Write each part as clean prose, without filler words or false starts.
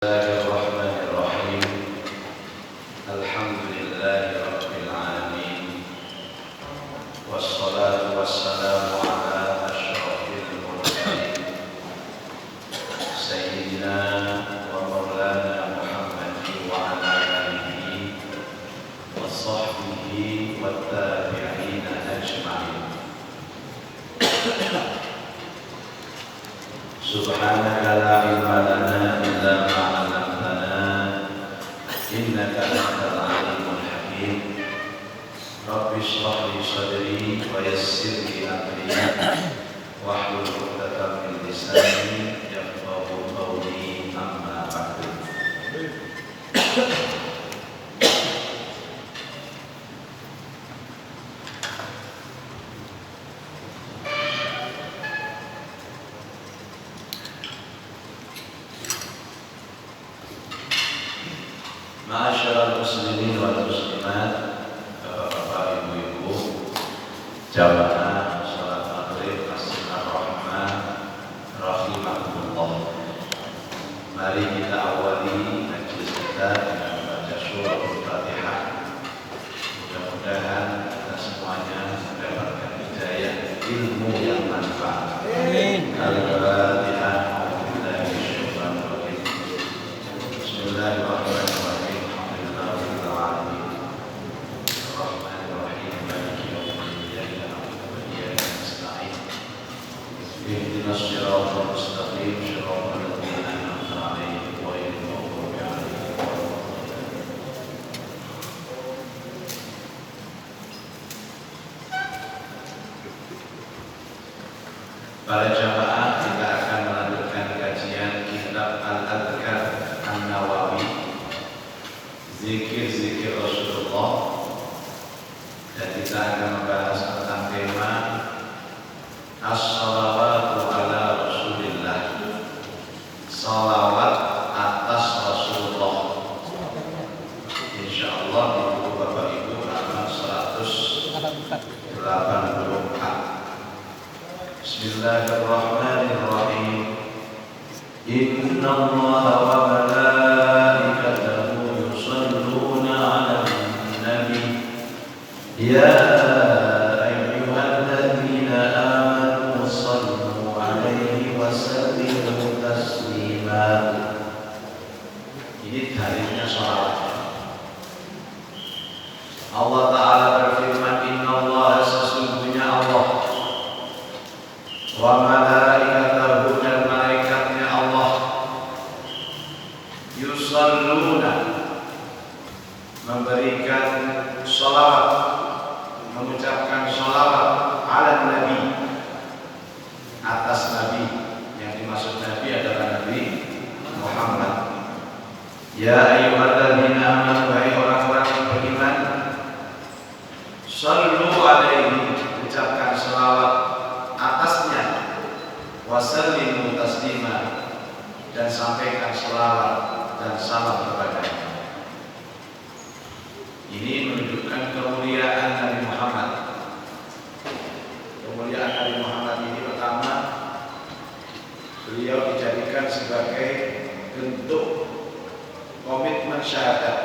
Bismillahirrahmanirrahim. Alhamdulillahi rabbil alamin. Wassalatu wassalamu ala asyrafil mursalin Sayyidina wa maulana Muhammadin wa ala alihi wa sahbihi wa tabi'ina ajma'in. Subhanaka la ilma lana illa ma 'allamtana innaka antal alimul hakim. Rabbi shrah li sadri wa yassir li amri wahlul 'uqdatam min lisani yafqahu qawli, amma ba'du. Ma'asyiral muslimin wal muslimat, Bapak Ibu, jamaah salat maghrib Masjid Ar-Rahman rahimakumullah. Mari kita awali majlis kita dengan membaca surah Al-Fatihah. Mudah-mudahan kita semuanya mendapatkan hidayah ilmu yang manfaat. Amin. Al-Fatihah. Bismillahirrahmanirrahim. اهدنا الصراط المستقيم صراط الذين أنعمت عليهم غير المغضوب عليهم ولا الضالين. Para jamaah, kita akan melanjutkan kajian kitab Al-Adhkar An-Nawawi, zikir-zikir Rasulullah, dan kita akan membahas tentang tema as-salawatu ala Rasulillah, salawat atas Rasulullah. Insyaallah di buku Bapak Ibu halaman 184. Bismillahirrahmanirrahim. Innallaha wa malaikatahu yusholluna 'alan nabi ya ini dalilnya sholawat. Allah Ta'ala berfirman, innallaha, sesungguhnya Allah, wa malaikatahu, dan malaikatnya Allah, yusalluna, memberikan sholawat, mengucapkan sholawat ala Nabi, atas Nabi. Yang dimaksud Nabi adalah Nabi Muhammad. Ya ayyuhalladzina amanu, wahai orang-orang yang beriman, shallu alaihi, ucapkan selawat atasnya, wa sallimu taslima, dan sampaikan selawat dan salam kepadanya. Ini menunjukkan kemuliaan Nabi Muhammad. Kemuliaan Nabi Muhammad ini pertama, beliau dijadikan sebagai bentuk komitmen syahadat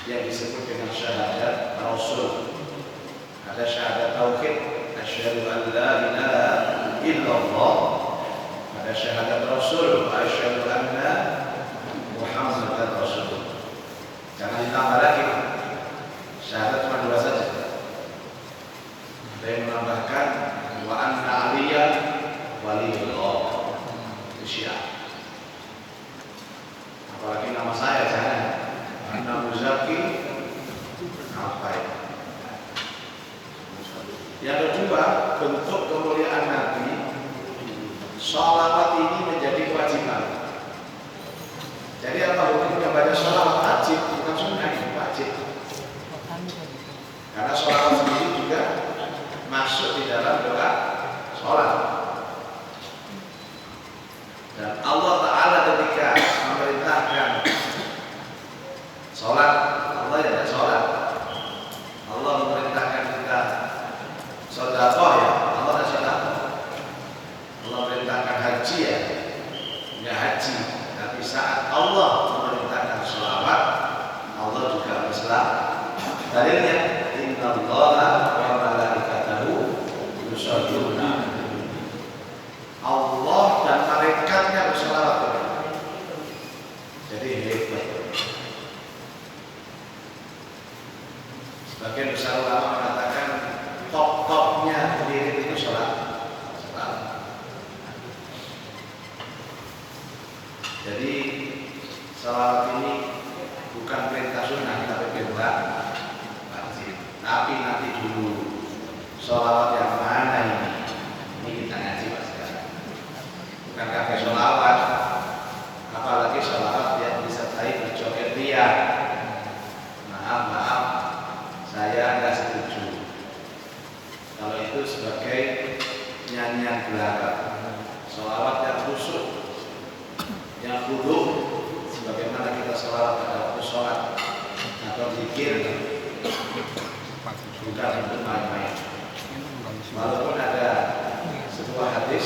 yang disebut dengan syahadat Rasul. Ada syahadat tauhid, asyhadu an la ilaha illallah. Ada syahadat Rasul, asyhadu anna Muhammadan Rasul. Jangan ditambah lagi, syahadat cuma dua saja. Ada yang menambahkan wa anna aliyan waliyullah. Itu Syiah. Apalagi nama saya, jangan Anna Muzaki apa ya? Yang kedua, bentuk kemuliaan Nabi, sholawat ini menjadi kewajiban. Jadi apa hukumnya baca sholawat? Wajib, bukan sunnah, ini wajib. Karena sholawat sendiri juga masuk di dalam doa sholat. Dan Allah Ta'ala ketika memerintahkan sholat, Allah ya sholat. Allah memerintahkan kita sedekah, ya Allah ada sedekah. Allah memerintahkan haji, ya haji. Tapi saat Allah memerintahkan sholawat, Allah juga berselawat. Dalilnya, innallaha wa malaikatahu yusholluna. Allah dan malaikatnya berselawat. Jadi hebat. Sebagian besar ulama mengatakan top-topnya wirid itu sholat. Jadi sholawat ini bukan perintah sunnah tapi perintah wajib. Tapi nanti dulu sholawat yang mana ini? Ini kita ngaji Pak sekarang. Bukan kakek sholawat, apalagi sholawat yang disertai berjoget ria. Maaf, saya nggak setuju. Kalau itu sebagai nyanyian belaka, sholawat yang khusyuk, yang khudu, sebagaimana kita sholawat pada waktu sholat atau zikir, bukan untuk main-main. Walaupun ada sebuah hadis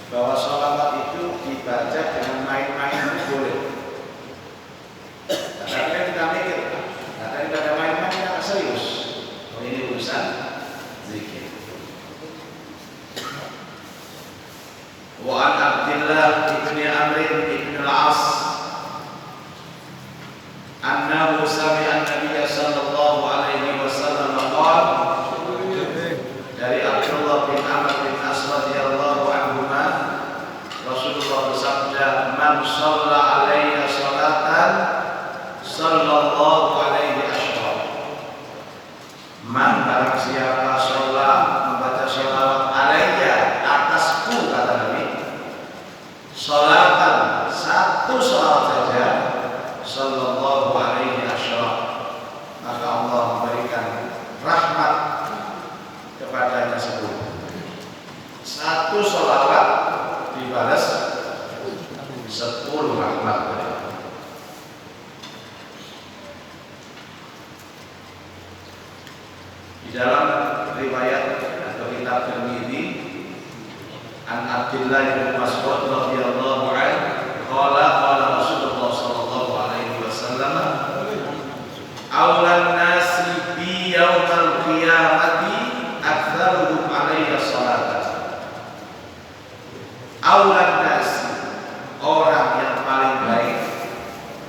bahwa sholawat itu dibaca dengan main-main itu boleh. Tapi kan kita mikir, daripada main-main kita nggak serius. Oh, ini urusan zikir. Wa an Abdillah ibni Amr ibn al-As annahu sami'a an-nabiy sallallahu alaihi wasallam qala, dari Abdullah bin Amr bin As radhiyallahu anhuma, Rasulullah bersabda, man shalla alayya salatan sallallahu alaihi asyra. Man barang siapa sholat membaca sholawat alayya atasku, kata Nabi, sholatan satu sholawat saja, sallallahu alaihi asyra, maka Allah memberikan rahmat kepadanya 10. Satu sholawat dibalas 10 rahmat. Di dalam riwayat atau kitab Tirmidzi, an Abdillah bin Mas'ud radhiyallahu anhu qala Rasulullah sallallahu alaihi wasallam, aulan nasi bi yaumal qiyamati aktsaruhum alayya salatan. Aulan nasi, orang yang paling baik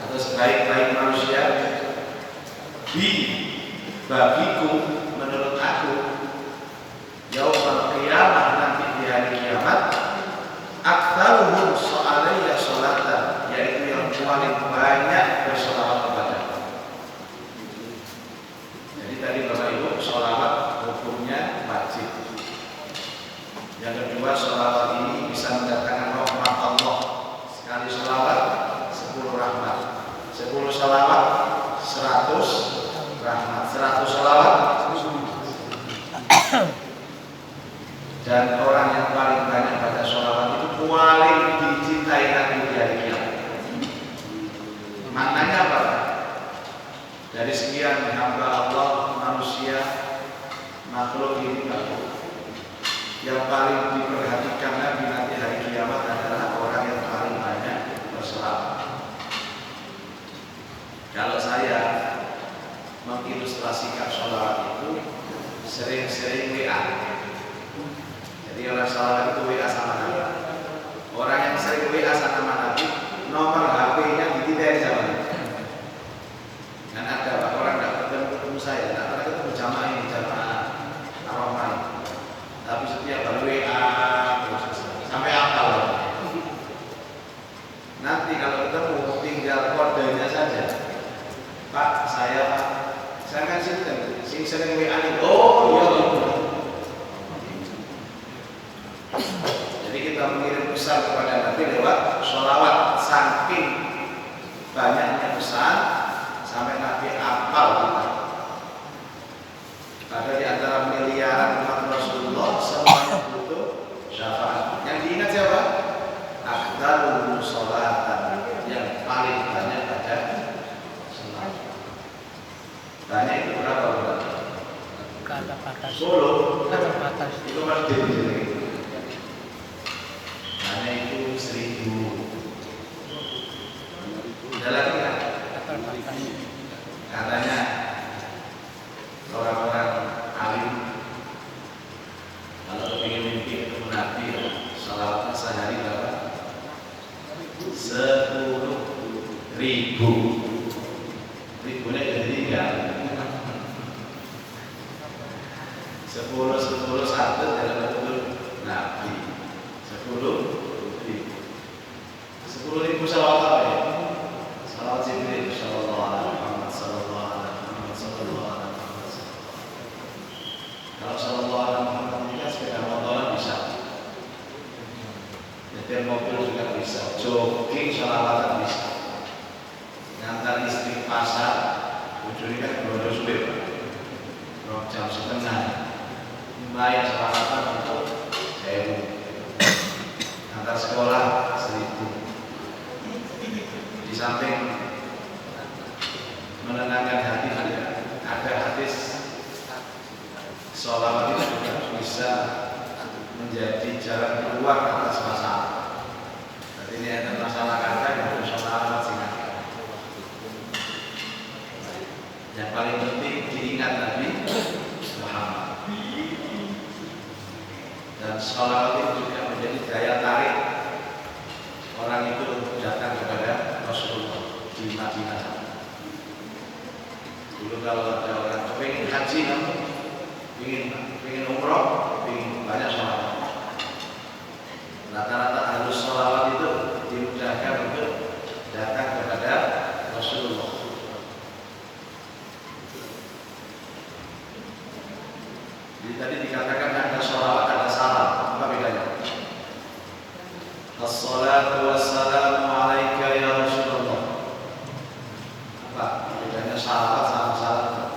atau sebaik-baik manusia, bi, bagiku, menurut aku, yaumal qiyamah, nanti di hari kiamat, aktsaruhum alayya salatan, yaitu yang paling banyak bersolawat kepadaku. Jadi tadi Bapak Ibu, sholawat hukumnya wajib. Yang kedua, sholawat ini bisa mendatangkan rahmat Allah. Sekali sholawat 10 rahmat, 10 sholawat 100 rahmat, 100 sholawat. Dan orang yang paling banyak baca sholawat itu paling dicintai Nabi di hari kiamat. Maknanya apa? Dari sekian hamba Allah, manusia, makhluk ini, yang paling diperhatikan Nabi nanti hari kiamat adalah orang yang paling banyak berselawat. Kalau saya mengilustrasikan sholawat itu, sering-sering WA. Jadi orang sholawat itu WA sama Nabi. Orang yang sering WA sama Nabi, nomor HP-nya dititipin sama Nabi. Dan ada Pak, orang tidak ketemu saya, tidak pernah ketemu jamaah ini, jamaah Ar-Rahman. Tapi setiap kali WA sampai apa loh. Nanti kalau ketemu tinggal kodenya saja. Pak, saya kan sering WA nih. Oh iya. Jadi kita mengirim pesan kepada Nabi lewat sholawat, saking banyaknya pesan sampai Nabi apal kita. Ada di antara miliaran umat Rasulullah, semuanya butuh syafaat. Yang diingat siapa? Aktsarul sholatan, yang paling banyak baca salat. Tanya itu berapa berarti? Kata batas. 10. Kata batas. Itu masjid di sini. Tanya itu 1000. Katanya orang-orang alim kalau ingin mimpi ketemu Nabi, salawatnya sehari berapa? 10.000. Ribunya jadi 3. 10 satu dalam betul Nabi. 10.000. 10.000 salawat apa ya? Salawat Jibril sallallahu alaihi Muhammad sallallahu alaihi Muhammad sallallahu alaihi Muhammad. Kalau sallallahu alaihi Muhammad ini kan sepeda motor bisa. Nyetir mobil juga bisa. Jogging salawatan bisa. Ngantar istri pasar, ujungnya kan bodoh supir. 2 jam setengah. Bayar salawatan untuk 1.000. Antar sekolah 1.000. Di samping menenangkan hati ada hadis sholawat itu juga bisa menjadi jalan keluar atas masalah. Jadi ini ada masalah kata yang harus sholawat singkat. Yang paling penting diingat Nabi Muhammad. Dan sholawat itu juga menjadi daya tarik orang itu untuk datang kepada Rasulullah di Madinah. Dulu kalau ada orang pengen haji, pengen umroh, pengen banyak sholawat. Rata-rata harus sholawat itu dimudahkan untuk datang kepada Rasulullah. Jadi tadi dikatakan ada sholawat, ada salam. Apa bedanya? Assalatu wassalamu alaika ya Rasulullah. Apa bedanya salawat sama salam?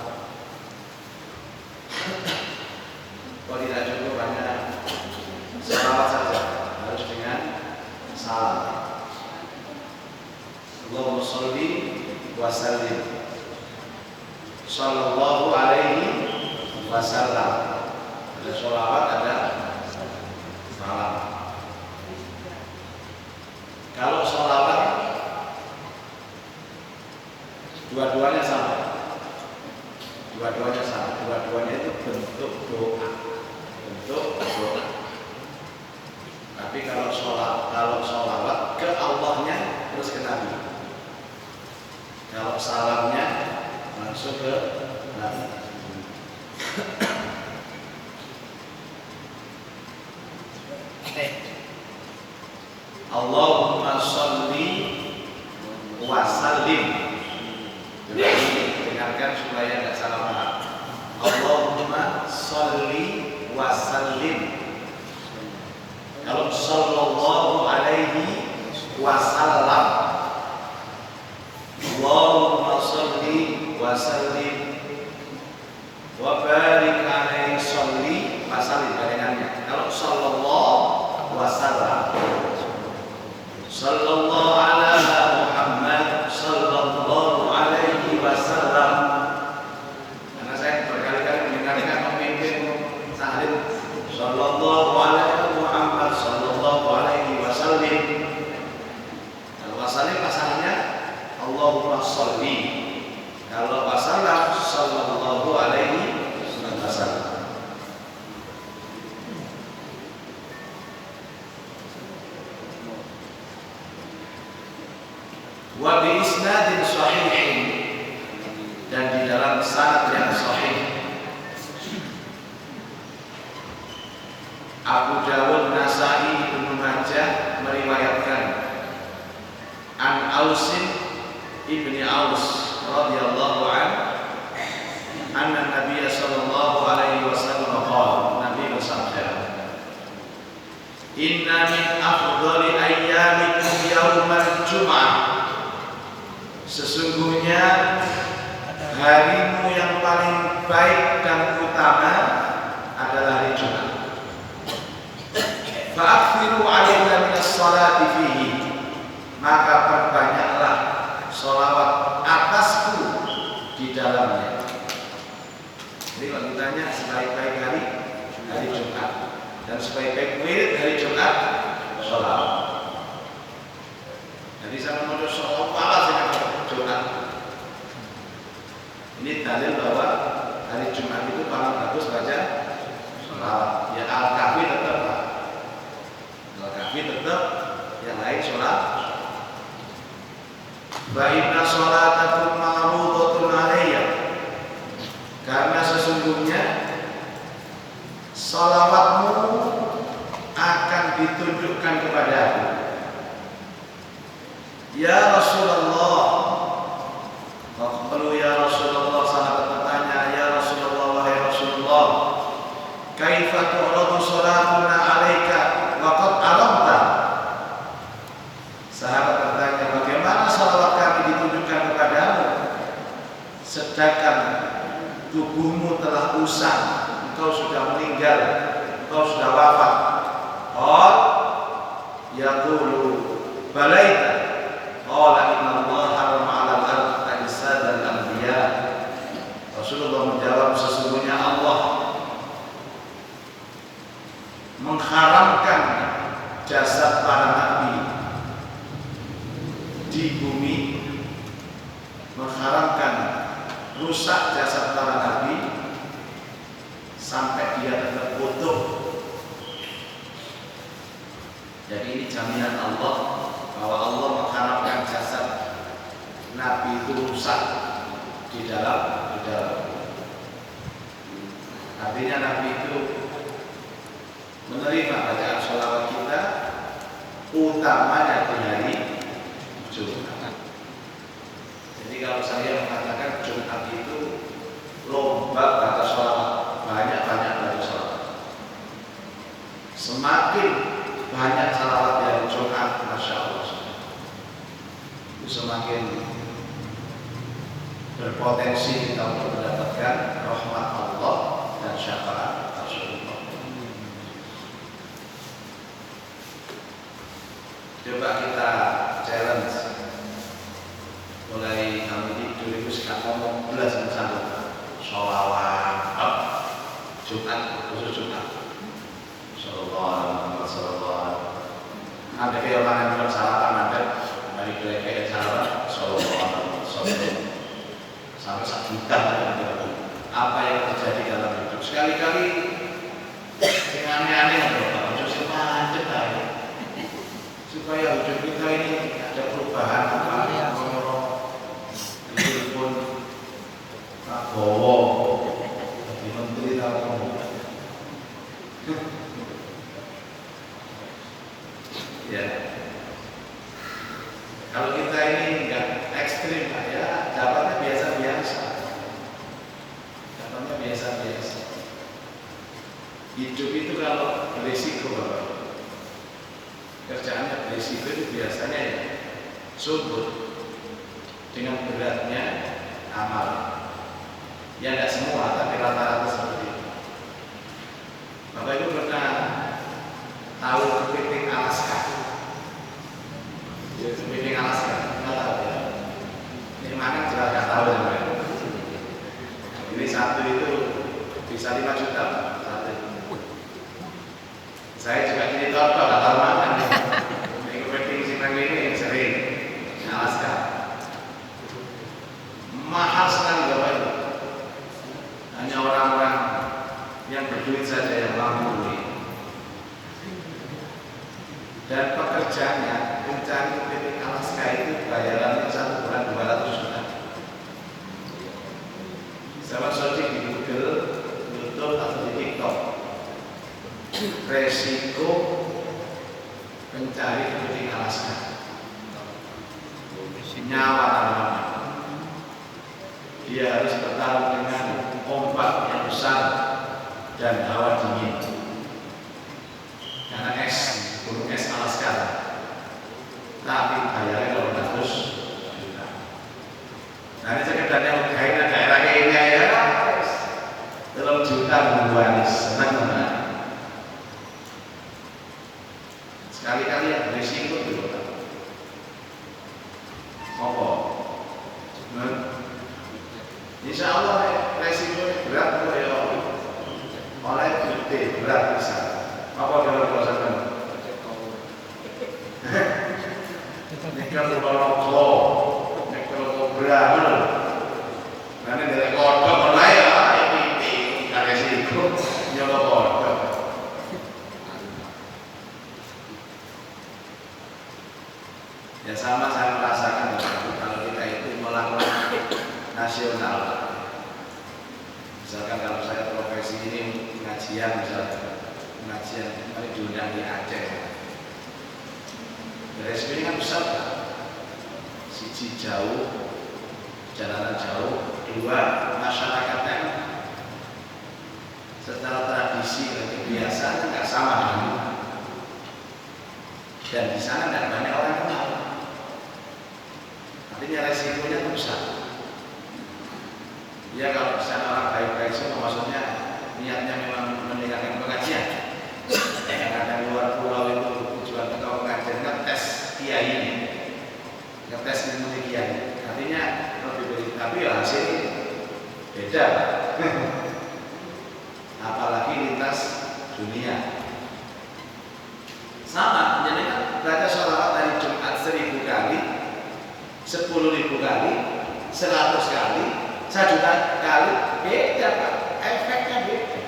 Kalau tidak cukup hanya salawat saja, harus dengan salam. Allahumma sholli wa sallim sallallahu alaihi wasallam. Ada sholawat, ada salam. Kalau sholawat dua-duanya sama. Dua-duanya itu bentuk doa. Tapi kalau sholawat ke Allahnya terus ke Nabi. Kalau salamnya langsung ke Nabi. Allahumma sholli wa sallim. Dengarkan supaya tidak salah paham. Allahumma sholli wa sallim. Kalau sallallahu alaihi wasallam, Allahumma sholli wa sallim wa barik alaihi sholli wa sallim. Barengannya. Kalau sallallahu wasallam, sallallahu ala Muhammad sallallahu alaihi wasallam. Karena saya berkali-kali mendengarkan pemimpin Salim sallallahu alaihi Muhammad sallallahu alaihi wasallam. Kalau wasallim asalnya Allahumma sholli. Kalau wasallam sallallahu alaihi wasallam. Wa bi isnadin sahihin, dan di dalam sanad yang sahih. Abu Dawud, Nasai, Ibnu Majah meriwayatkan an Ausin ibni Aus radhiyallahu anhu anna Nabiy sallallahu alaihi wasallam qala, Nabi bersabda, inna min afdhali ayyamikum yaumal jum'ah. Sesungguhnya harimu yang paling baik dan utama adalah hari Jumat. Fa'akthiru alaina minas salati fihi. Maka perbanyaklah sholawat atasku di dalamnya. Jadi kalau ditanya sebaik-baik hari Jumat, dan sebaik-baik wirid hari Jumat sholawat. Jadi saya mau sholawat apa sih Jumat? Ini dalil bahwa hari Jumat itu paling bagus baca sholawat. Ya Al-Kahfi tetap lah. Al-Kahfi tetap, yang lain sholat. Wa inna sholatakum ma'rudatun 'alayya. Karena sesungguhnya sholawatmu akan ditunjukkan kepadaku. Ya Rasulullah, qalu ya Rasulullah, sahabat bertanya, ya Rasulullah, wahai Rasulullah, kaifa tu'radu salatuna 'alaika wa qad aramta? Sahabat bertanya, bagaimana salawat kami ditunjukkan kepadamu sedangkan tubuhmu telah usang, engkau sudah meninggal, engkau sudah wafat. Qal yaqulu balaita. Qala inna Allah harama 'alal ardh ajsad al-anbiya. Rasulullah menjawab, sesungguhnya Allah mengharamkan jasad para nabi di bumi, mengharamkan rusak jasad para nabi sampai dia tetap utuh. Jadi ini jaminan Allah bahwa Allah mengharapkan jasad Nabi itu rusak di dalam. Artinya Nabi itu menerima bacaan sholawat kita, utamanya di hari Jumat. Jadi kalau saya mengatakan Jumat itu lomba baca sholawat, banyak-banyak baca sholawat. Semakin banyak sholawat di hari Jumat, Masya Allah, itu semakin berpotensi kita untuk mendapatkan rahmat Allah dan syafaat Rasulullah. Coba kita challenge mulai tahun ini 2019 misalnya, sholawat Jumat, khusus Jumat, Sallallahu ada kayak orang yang salah ada dari kayak salah Sallallahu sampai 1 juta. Apa yang terjadi dalam hidup sekali-kali yang aneh-aneh berapa khusus macet aja supaya hidup kita ini ada perubahan apa ini pun Prabowo jadi menteri tahu ya. Kalau kita ini enggak ekstrim ya dapatnya biasa-biasa. Hidup itu kalau berisiko, kerjaannya berisiko itu biasanya ya subur dengan beratnya amal. Ya tidak semua, tapi rata-rata seperti itu. Bapak Ibu pernah tahu kepiting Alaska? Kepiting Alaska, nggak tahu ya? Ini makan jelas nggak tahu ya. Ini satu itu bisa 5 juta satu. Saya juga jadi contoh, nggak tahu makan. Ini kepiting sinang ini sering di Alaska. Mahal sekali Bapak Ibu. Hanya orang-orang yang berduit saja yang mampu beli. Dan pekerjaannya mencari kepiting Alaska itu bayarannya 1 bulan 200 juta. Sama searching di Google, YouTube atau di TikTok. Resiko mencari kepiting Alaska. Nyawa tanaman. Dia harus bertarung dengan ombak yang besar dan hawa dingin. Karena es, gunung es Alaska. Tapi bayarnya 200 juta. Nah ini sekedarnya menggain daerah ini ya 3 juta mingguan, senang banget. Sekali-kali yang berisiko dulu. Apa? Insya Allah resikonya berat kok ya. Oleh gede berat bisa. Apa kalau dirasakan? Nek kalau kobra, nanti dari merasakan kalau kita itu melakukan nasional. Misalkan kalau saya profesi ini pengajian, misalnya pengajian kemarin diundang di Aceh. RSP ini kan besar kan? Siji jauh, jalanan jauh, dua masyarakatnya secara tradisi dan kebiasaan tidak sama dengan kita. Dan di sana tidak banyak orang kenal. Artinya resikonya itu besar. Ya kalau di sana orang baik-baik semua, maksudnya niatnya memang meningkatkan pengajian. Kadang-kadang luar pulau itu tujuan ke pengajian ngetes kiai ini, ngetes ilmu kiai. Artinya lebih baik, tapi ya hasilnya beda. Apalagi lintas dunia. Sama, jadi kan baca sholawat dari Jumat 1000 kali, 10.000 kali, 100 kali, 1 juta kali, beda Pak, efeknya beda.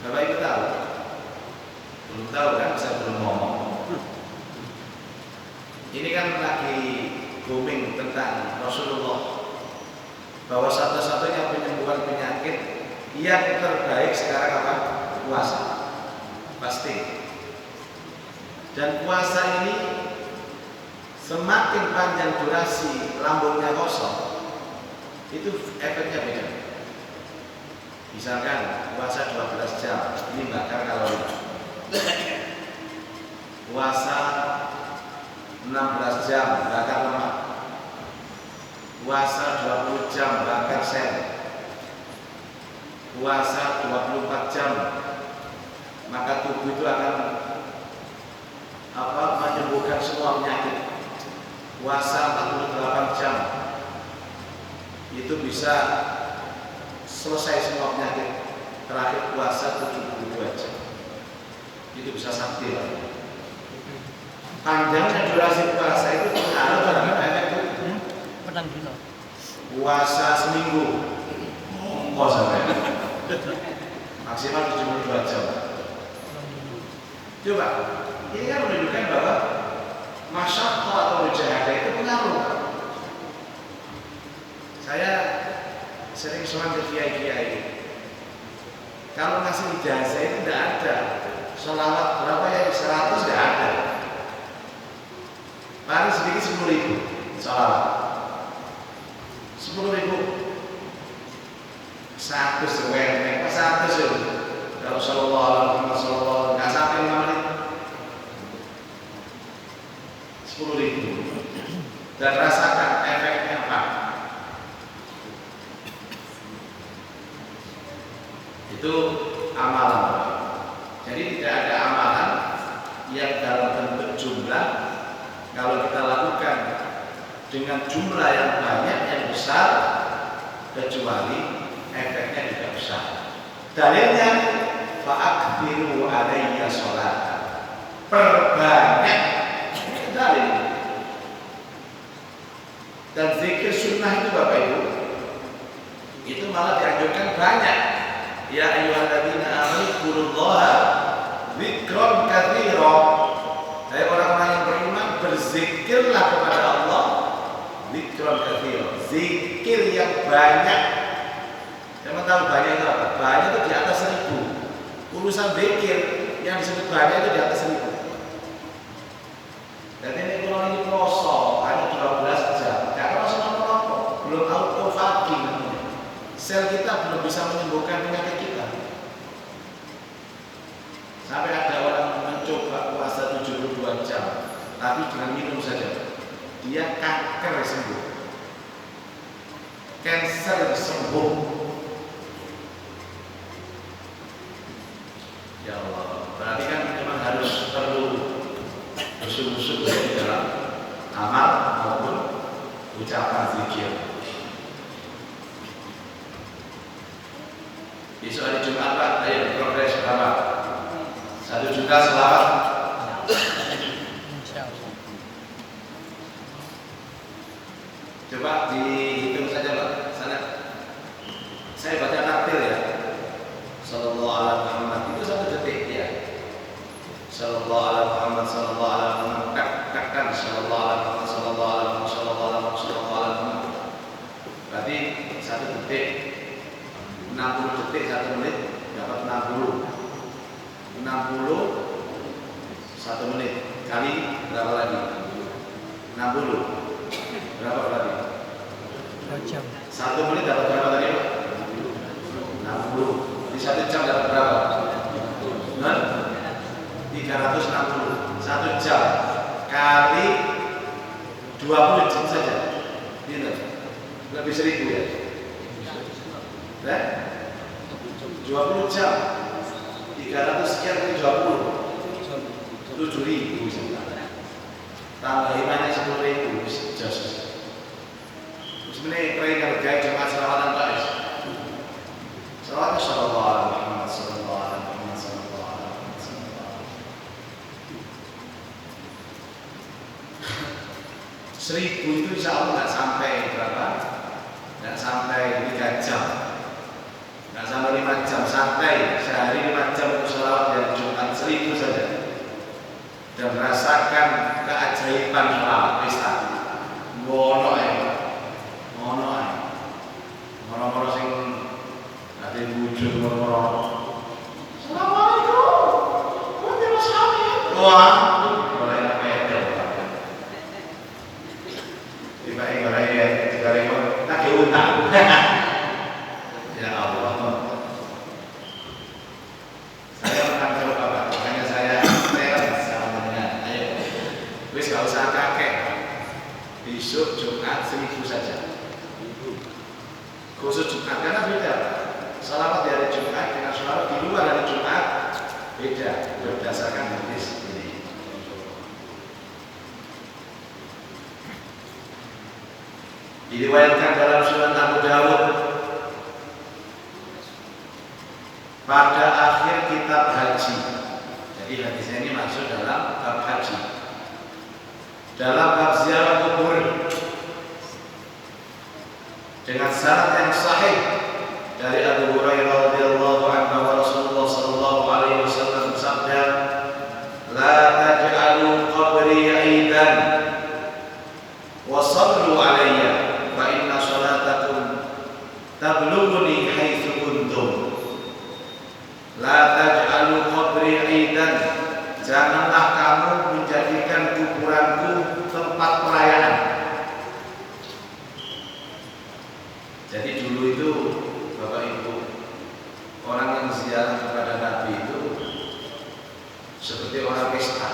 Bapak Ibu tahu? Belum tahu kan, saya belum ngomong. Ini kan lagi booming tentang Rasulullah, bahwa satu-satunya penyembuhan penyakit yang terbaik sekarang apa? Puasa. Pasti. Dan puasa ini semakin panjang durasi lambungnya kosong, itu efeknya beda. Misalkan puasa 12 jam, ini bakar kalori. Puasa 16 jam, bakar lemak. Puasa 20 jam, bakar sel. Puasa 24 jam, maka tubuh itu akan menyembuhkan semua penyakit. Puasa 48 jam itu bisa selesai semua penyakit. Terakhir puasa 72 jam itu bisa sakti. Panjangnya durasi puasa itu pengaruh terhadap efek tubuh. Puasa seminggu sampai maksimal 72 jam. Coba, ini kan menunjukkan bahwa masyarakat atau mujahadah itu pengaruh. Saya sering soal ke kiai-kiai. Kalau ngasih ijazah itu tidak ada. Sholawat berapa ya? 100 tidak ada. Paling sedikit 10.000 sholawat. 10.000. 100 seweneng, 100 ya. Kalau sallallahu alaihi wasallam nggak sampai 5 menit. 10.000. Dan rasakan efeknya apa? Itu amalan. Jadi tidak ada amalan yang dalam bentuk jumlah kalau kita lakukan dengan jumlah yang banyak, yang besar, kecuali efeknya juga besar. Dalilnya fa'akbiru alayya sholat, perbanyak dalil. Dan zikir sunnah itu Bapak Ibu, itu malah dianjurkan banyak. Ya ayyuhalladzina amanu dzkurullaha dzikran katsira. Hai orang-orang yang beriman, berzikirlah kepada Allah dzikran katsira, zikir yang banyak. Yang tahu banyak itu apa? Banyak itu di atas 1000. Urusan zikir yang disebut banyak itu di atas 1000. Dan ini kalau ini poso hanya 12 jam, karena apa? Belum autofagi namanya. Sel kita belum bisa menyembuhkan penyakit kita. Sampai ada orang mencoba puasa 72 jam, tapi dengan minum saja, dia kanker sembuh, kanker sembuh. Ya Allah, berarti kan memang harus perlu bersungguh-sungguh di dalam amal maupun ucapan zikir. Besok hari Jumat Pak, ayo progres berapa? 1 juta selawat. Coba dihitung saja Pak. Sana. Saya baca takbir ya. Sallallahu alaihi Muhammad itu 1 detik ya. Sallallahu alaihi Muhammad, sallallahu alaihi Muhammad. Tak 60 1 menit kali berapa lagi? 60 berapa lagi? 2 jam. 1 menit dapat berapa tadi Pak? 60 di 1 jam dapat berapa? 360 1 jam kali 20 jam saja gitu. Lebih 1000 ya? 20 jam 300 sekian kali 20 7.000 tambah imannya 10.000 jos. Sebenarnya keren kalau gaya jemaat selawatan Pak es. Selawatan sallallahu alaihi Muhammad sallallahu alaihi Muhammad sallallahu alaihi Muhammad. 1000 itu insya Allah nggak sampai berapa? Nggak sampai 3 jam. Nggak sampai 5 jam santai. Sehari 5 jam untuk selawat dari Jumat 1000 saja. Dan merasakan keajaiban selawat pesta. Ngono ya. Moro-moro sing ade wujud moro-moro. Assalamualaikum. Wah, mulai beda. Tiba-tiba lagi utang. Ya Allah. Saya akan coba Pak. Makanya saya sama dengan ayo. Wis gak usah kakek. Besok Jumat 1000 saja. Khusus Jumat karena beda. Salawat di hari Jumat dengan salawat di luar hari Jumat beda berdasarkan hadis ini. Diriwayatkan dalam Sunan Abu Dawud pada akhir kitab haji. Jadi hadisnya ini masuk dalam bab haji. Dalam bab ziarah kubur dengan syarat yang sahih dari Abu Hurairah radhiyallahu anhu wa Rasulullah sallallahu alaihi wasallam bersabda, "La taj'alu qabri 'aidan wa sallu 'alayya fa inna salatakum tablughuni haitsu kuntum." La taj'alu qabri 'aidan, janganlah kamu menjadikan kuburanku tempat perayaan. Jadi dulu itu Bapak Ibu, orang yang ziarah kepada Nabi itu seperti orang pesta,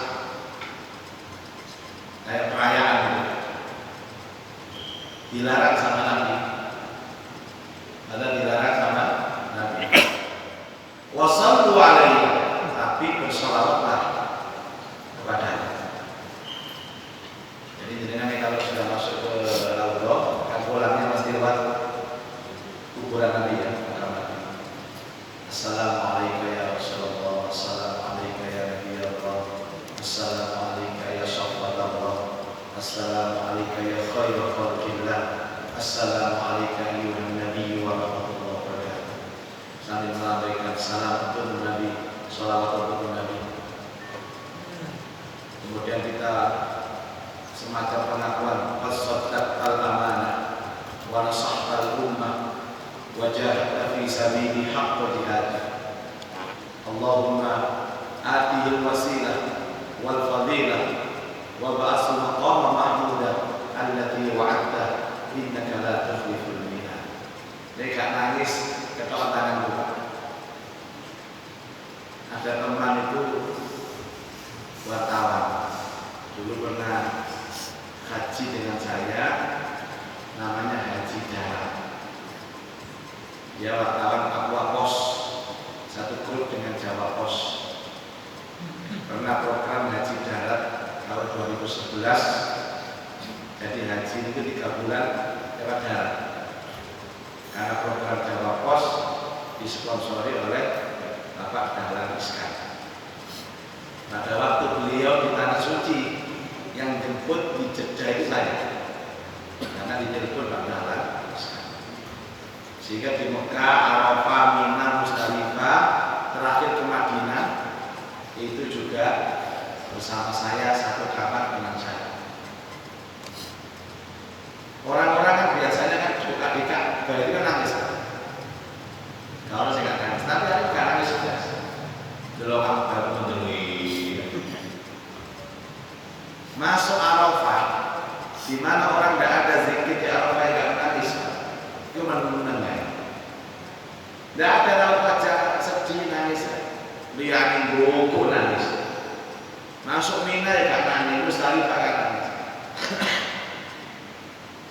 kayak perayaan itu. Dilarang sama Nabi, ada dilarang sama Nabi. Wassallu alaihi, tapi bersolawatlah kepadanya. Jadi jenengan kalau sudah masuk ke Raudhah, kan pulangnya mesti lewat kuburan Nabi ya. Assalamualaikum ya Rasulullah, assalamualaikum ya Nabi Allah, assalamualaikum ya Syafatallah, assalamualaikum ya khairu khalqillah, assalamualaikum ya Nabi wa rahmatullahi wa barakatuh. Sambil melambaikan salam untuk Nabi, salawat untuk Nabi. Kemudian kita semacam pengakuan fasadat al-amanah wa nasahtal ummah wa jahadta fi sabili haqqa jihad. Allahumma atihil wasilah wal fadilah wa ba'asu maqama mahmudah allati wa'adta innaka la tukhliful mi'ad. Dia gak nangis ketok tangan buka. Ada teman itu wartawan, dulu pernah haji dengan saya, namanya Haji Darat. Dia wartawan Aqua Pos, satu grup dengan Jawa Pos. Pernah program Haji Darat tahun 2011. Jadi haji itu 3 bulan lewat darat. Karena program Jawa Pos disponsori oleh Bapak Dahlan Iskan. Pada waktu beliau di Tanah Suci, yang jemput di Jeddah itu saya, karena ditelepon Pak Dahlan Iskan. Sehingga di Mekah, Arafah, Mina, Musdalifah, terakhir ke Madinah, itu juga bersama saya satu kamar dengan saya. Orang-orang kan biasanya kan suka di Ka'bah itu kan nangis. Kalau saya nggak nangis, tapi hari nggak nangis sudah. di mana orang tidak ada zikir di Arafah yang nangis, itu menang ya. Tidak ada raut wajah sedih nangis, liatin buku nangis. Masuk Mina ya gak nangis, terus tadi pakai nangis.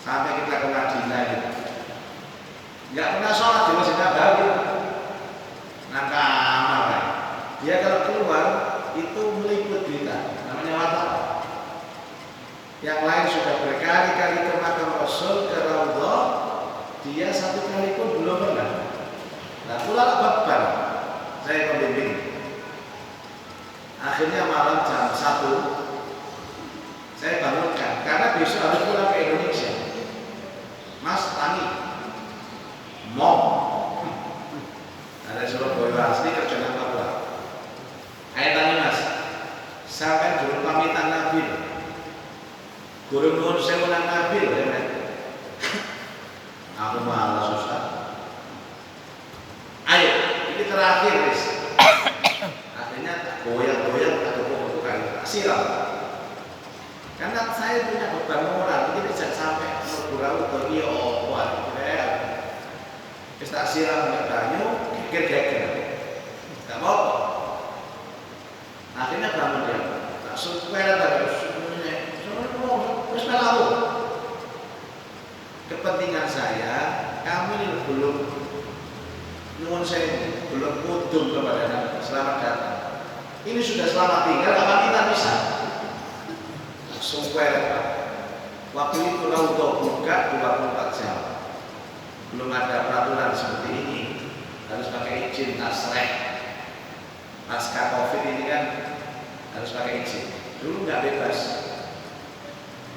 Sampai kita ke Madinah gitu. Nggak pernah sholat di Masjid Nabawi. Nakal kan. Dia kalau keluar itu meliput kita, namanya watak. Yang lain sudah berkali-kali ke makam Rasul, ke Raudhah, dia satu kali pun belum pernah. Nah, pulang beban saya pembimbing. Akhirnya malam jam 1 saya bangunkan karena besok harus pulang ke Indonesia. Mas Tani, mau ada Surabaya asli kerja nang Papua. Ayo tanya Mas, saya kan dulu pamitan Nabi. Guru nuwun sewu nang Nabi ya men. Aku malah susah. Ayo, ini terakhir guys. Akhirnya goyang-goyang atau pokok kali siram. Karena saya punya beban moral, jadi jangan sampai bergurau ke dia kuat. Kita siram dengan banyu, geger-geger. Tidak mau. Akhirnya bangun dia. Langsung kuela terus. Terus melalu. Kepentingan saya, kamu ini belum nuwun saya belum mudung kepada Nabi. Selamat datang. Ini sudah selamat tinggal, apa kita bisa? Sumpah waktu itu Raudhah buka 24 jam. Belum ada peraturan seperti ini, harus pakai izin tasreh. Pasca Covid ini kan harus pakai izin. Dulu nggak bebas.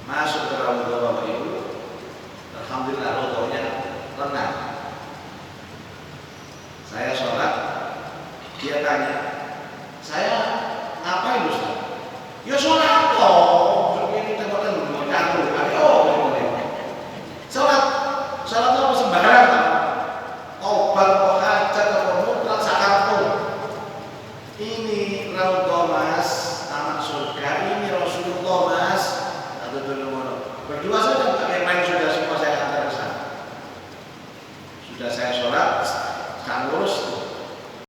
Masuk ke Raudhah Bapak Ibu, alhamdulillah Raudhahnya tenang. Saya sholat, dia tanya, saya ngapain Ustaz? Ya sholat kok. Salat apa sembarang? Obat kok hajat apa mutlak sakarto. Ini Raudhah Mas, taman surga. Ini Rasulullah Mas. Atau dulu berdua saja pakai main sudah semua saya antar ke sana. Sudah saya sholat, sekarang lurus.